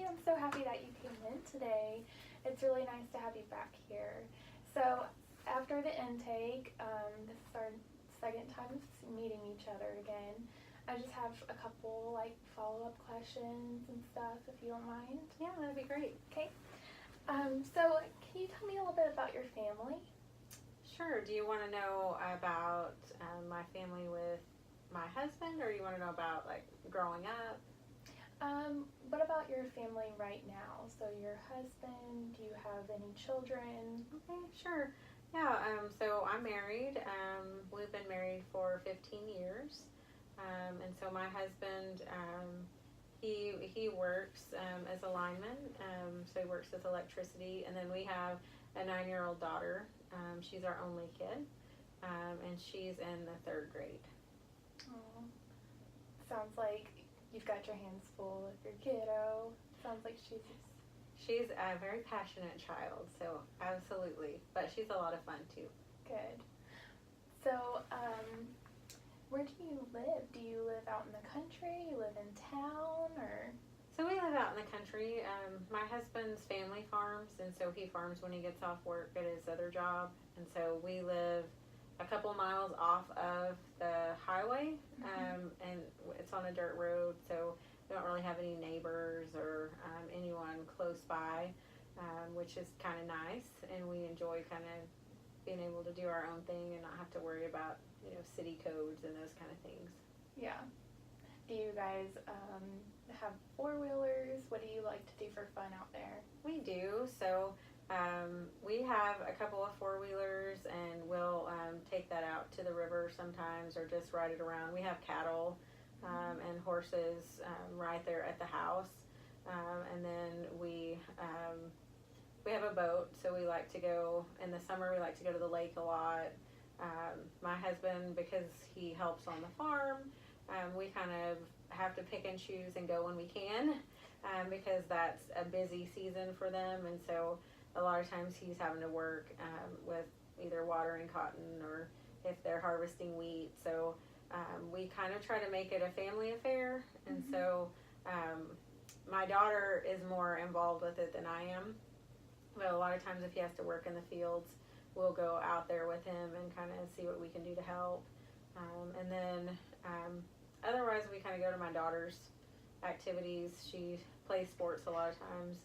I'm so happy that you came in today. It's really nice to have you back here. So, after the intake, this is our second time meeting each other again. I just have a couple follow-up questions and stuff, if you don't mind. Yeah, that'd be great. Okay. So, can you tell me a little bit about your family? Sure. Do you want to know about my family with my husband, or you want to know about growing up? What about your family right now? So your husband, do you have any children? Okay, sure. Yeah, so I'm married. We've been married for 15 years. And so my husband, he works as a lineman. So he works with electricity. And then we have a 9-year-old daughter. She's our only kid. And she's in the 3rd grade. Oh, sounds like you've got your hands full with your kiddo. Sounds like She's a very passionate child, so absolutely. But she's a lot of fun too. Good. So, where do you live? Do you live out in the country? You live in town, or? So we live out in the country. My husband's family farms, and so he farms when he gets off work at his other job. And so we live a couple miles off of the highway, and it's on a dirt road, so we don't really have any neighbors or anyone close by, which is kind of nice, and we enjoy kind of being able to do our own thing and not have to worry about, city codes and those kind of things. Yeah. Do you guys have 4-wheelers? What do you like to do for fun out there? We do. So we have a couple of 4-wheelers, and we'll take that out to the river sometimes or just ride it around. We have cattle and horses right there at the house. And then we have a boat, so we like to go, in the summer we like to go to the lake a lot. My husband, because he helps on the farm, we kind of have to pick and choose and go when we can, because that's a busy season for them, and so a lot of times he's having to work with either watering cotton or if they're harvesting wheat. So we kind of try to make it a family affair, and so my daughter is more involved with it than I am. But a lot of times if he has to work in the fields, we'll go out there with him and kind of see what we can do to help. And then otherwise we kind of go to my daughter's activities. She plays sports a lot of times.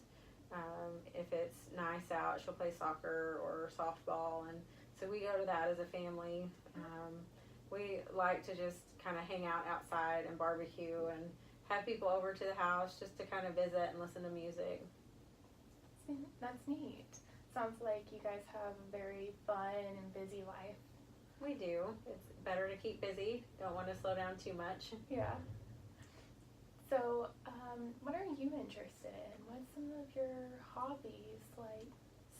If it's nice out, she'll play soccer or softball, and so we go to that as a family. We like to just kind of hang out outside and barbecue and have people over to the house just to kind of visit and listen to music. That's neat. Sounds like you guys have a very fun and busy life. We do. It's better to keep busy. Don't want to slow down too much. Yeah. So, what are you interested in? What's some of your hobbies like?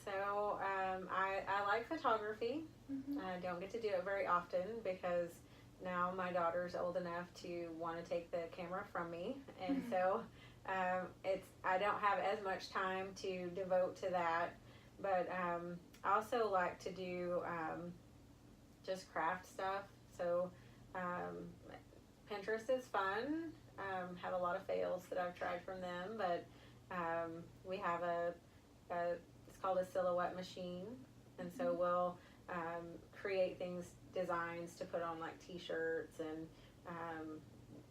So, I like photography. I don't get to do it very often because now my daughter's old enough to want to take the camera from me, and so I don't have as much time to devote to that. But I also like to do just craft stuff. So Pinterest is fun. Have a lot of fails that I've tried from them, but we have it's called a silhouette machine, and so we'll create designs to put on like t-shirts and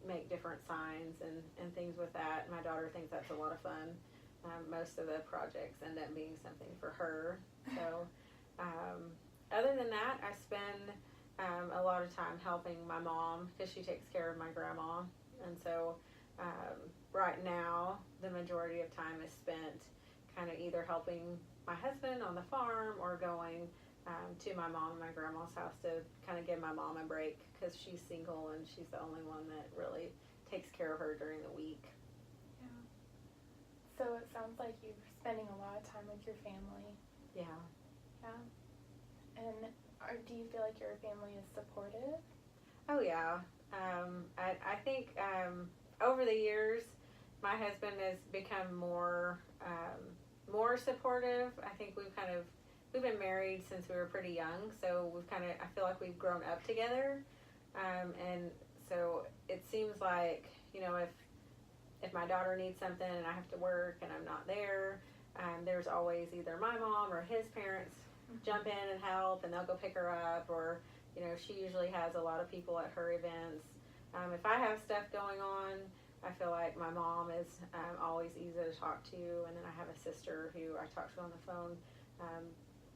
make different signs and things with that. My daughter thinks that's a lot of fun. Most of the projects end up being something for her. So other than that, I spend a lot of time helping my mom because she takes care of my grandma. And so right now, the majority of time is spent kind of either helping my husband on the farm or going to my mom and my grandma's house to kind of give my mom a break because she's single and she's the only one that really takes care of her during the week. Yeah. So it sounds like you're spending a lot of time with your family. Yeah. Yeah. And do you feel like your family is supportive? Oh yeah. I think over the years, my husband has become more supportive. I think we've been married since we were pretty young, so I feel like we've grown up together, and so it seems like, if my daughter needs something and I have to work and I'm not there, there's always either my mom or his parents jump in and help, and they'll go pick her up, or she usually has a lot of people at her events. If I have stuff going on, I feel like my mom is always easy to talk to, and then I have a sister who I talk to on the phone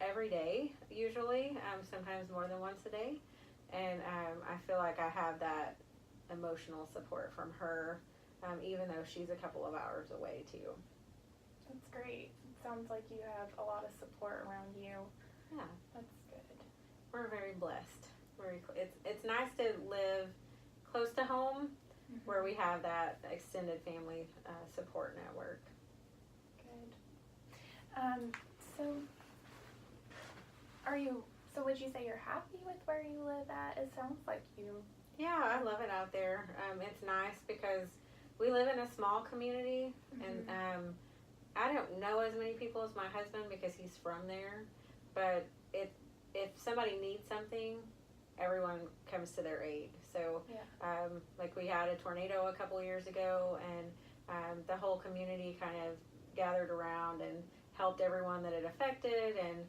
every day, usually, sometimes more than once a day, and I feel like I have that emotional support from her, even though she's a couple of hours away too. That's great. It sounds like you have a lot of support around you. Yeah, that's good. We're very blessed. It's nice to live close to home, where we have that extended family support network. Good. So would you say you're happy with where you live at? It sounds like you. Yeah, I love it out there. It's nice because we live in a small community, and I don't know as many people as my husband because he's from there, but if somebody needs something, everyone comes to their aid. So, like we had a tornado a couple years ago, and the whole community kind of gathered around and helped everyone that it affected, and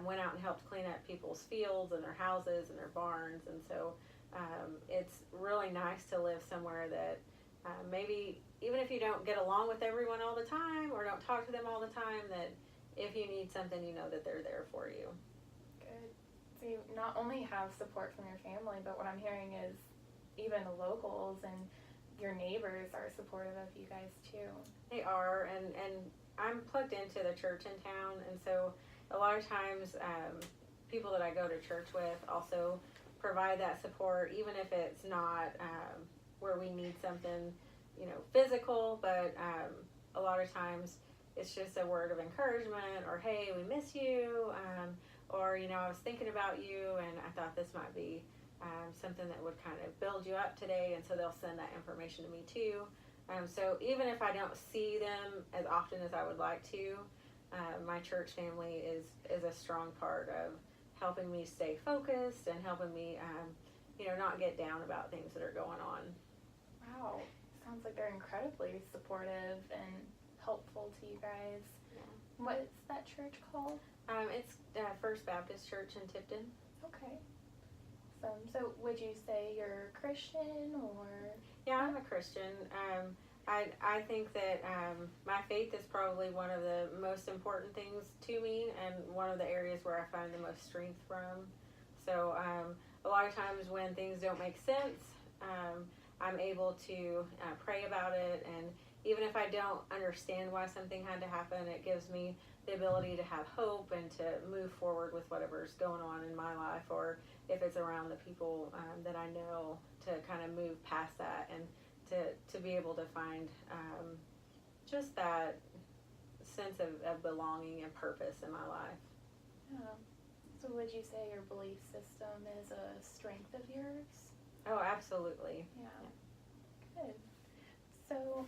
went out and helped clean up people's fields and their houses and their barns. And so it's really nice to live somewhere that maybe even if you don't get along with everyone all the time or don't talk to them all the time, that if you need something, you know that they're there for you. Good. So you not only have support from your family, but what I'm hearing is even the locals and your neighbors are supportive of you guys too. They are, and I'm plugged into the church in town, and so a lot of times people that I go to church with also provide that support, even if it's not where we need something, physical, but a lot of times it's just a word of encouragement, or hey, we miss you, or I was thinking about you and I thought this might be something that would kind of build you up today, and so they'll send that information to me too. So even if I don't see them as often as I would like to, my church family is a strong part of helping me stay focused and helping me not get down about things that are going on. Wow, sounds like they're incredibly supportive and helpful to you guys. Yeah. What's that church called? It's First Baptist Church in Tipton. Okay. So would you say you're Christian, or? Yeah, I'm a Christian. I think that my faith is probably one of the most important things to me, and one of the areas where I find the most strength from. So a lot of times when things don't make sense, I'm able to pray about it, and even if I don't understand why something had to happen, it gives me the ability to have hope and to move forward with whatever's going on in my life, or if it's around the people that I know, to kind of move past that and to be able to find just that sense of belonging and purpose in my life. Yeah. So would you say your belief system is a strength of yours? Oh, absolutely. Yeah. Good. So,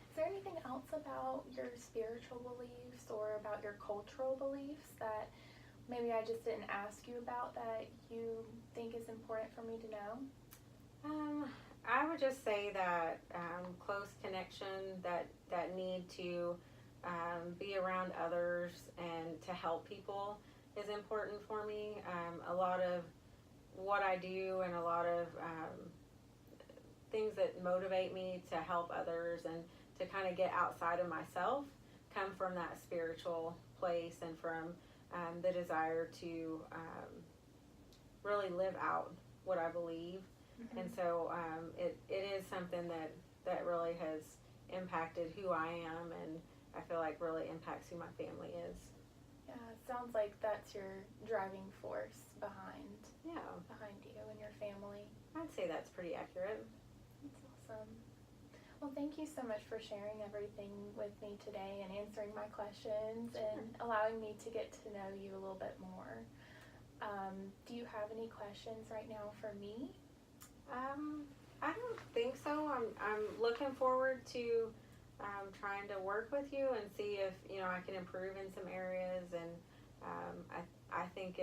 is there anything else about your spiritual beliefs or about your cultural beliefs that maybe I just didn't ask you about that you think is important for me to know? I would just say that close connection, that need to be around others and to help people is important for me. A lot of what I do and a lot of things that motivate me to help others and to kind of get outside of myself come from that spiritual place, and from the desire to really live out what I believe. Mm-hmm. And so it is something that really has impacted who I am, and I feel like really impacts who my family is. Yeah, it sounds like that's your driving force behind you and your family. I'd say that's pretty accurate. That's awesome. Well, thank you so much for sharing everything with me today and answering my questions and allowing me to get to know you a little bit more. Do you have any questions right now for me? I don't think so. I'm looking forward to trying to work with you and see if I can improve in some areas, and I think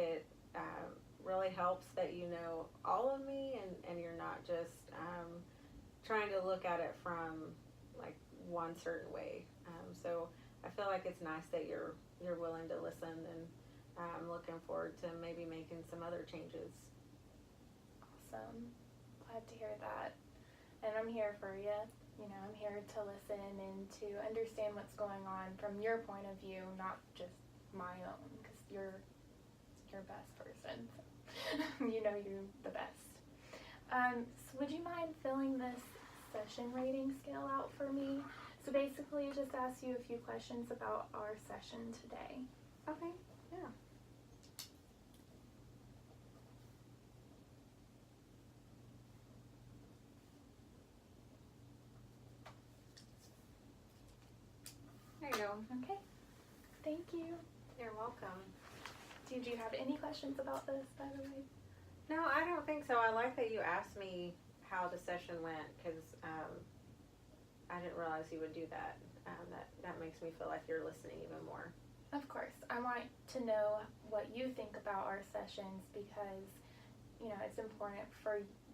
really helps that you know all of me, and you're not just trying to look at it from like one certain way. So I feel like it's nice that you're willing to listen, and I'm looking forward to maybe making some other changes. Awesome. Glad to hear that. And I'm here for you. You know, I'm here to listen and to understand what's going on from your point of view, not just my own, because you're best person. So you know you're the best. So would you mind filling this session rating scale out for me? So basically, it just asks you a few questions about our session today. Okay, yeah. There you go. Okay. Thank you. You're welcome. Did you have any questions about this, by the way? No, I don't think so. I like that you asked me how the session went, because I didn't realize you would do that. That makes me feel like you're listening even more. Of course. I want to know what you think about our sessions, because, you know, it's important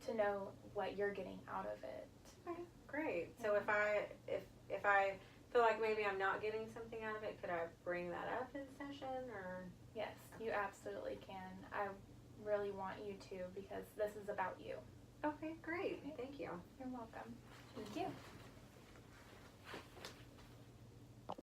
to know what you're getting out of it. Okay, great. So if I feel like maybe I'm not getting something out of it, could I bring that up in session, or? Yes, you absolutely can. I really want you to, because this is about you. Okay, great. Thank you. You're welcome. Thank you.